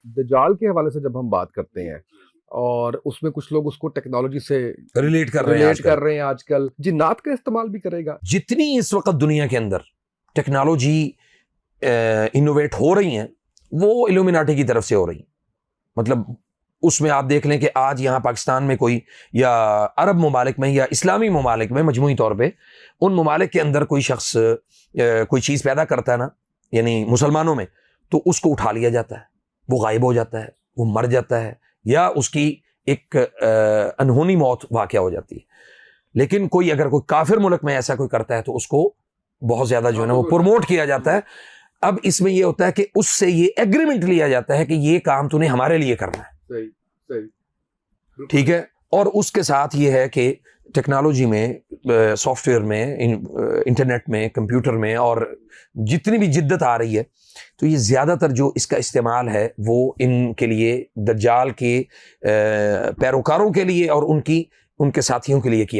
دجال کے حوالے سے جب ہم بات کرتے ہیں اور اس میں کچھ لوگ اس کو ٹیکنالوجی سے ریلیٹ کر رہے ہیں آج کل جنات کا استعمال بھی کرے گا. جتنی اس وقت دنیا کے اندر ٹیکنالوجی انوویٹ ہو رہی ہیں وہ ایلومیناٹی کی طرف سے ہو رہی ہیں. مطلب اس میں آپ دیکھ لیں کہ آج یہاں پاکستان میں کوئی یا عرب ممالک میں یا اسلامی ممالک میں مجموعی طور پہ ان ممالک کے اندر کوئی شخص کوئی چیز پیدا کرتا ہے نا، یعنی مسلمانوں میں، تو اس کو اٹھا لیا جاتا ہے، وہ غائب ہو جاتا ہے، وہ مر جاتا ہے یا اس کی ایک انہونی موت واقع ہو جاتی ہے. لیکن کوئی اگر کوئی کافر ملک میں ایسا کوئی کرتا ہے تو اس کو بہت زیادہ جو ہے نا وہ پروموٹ کیا جاتا ہے. اب اس میں یہ ہوتا ہے کہ اس سے یہ ایگریمنٹ لیا جاتا ہے کہ یہ کام تو نے ہمارے لیے کرنا ہے، ٹھیک ہے. اور اس کے ساتھ یہ ہے کہ ٹیکنالوجی میں، سافٹ ویئر میں، انٹرنیٹ میں، کمپیوٹر میں، اور جتنی بھی جدت آ رہی ہے تو یہ زیادہ تر جو اس کا استعمال ہے وہ ان کے لیے، دجال کے پیروکاروں کے لیے اور ان کے ساتھیوں کے لیے کیا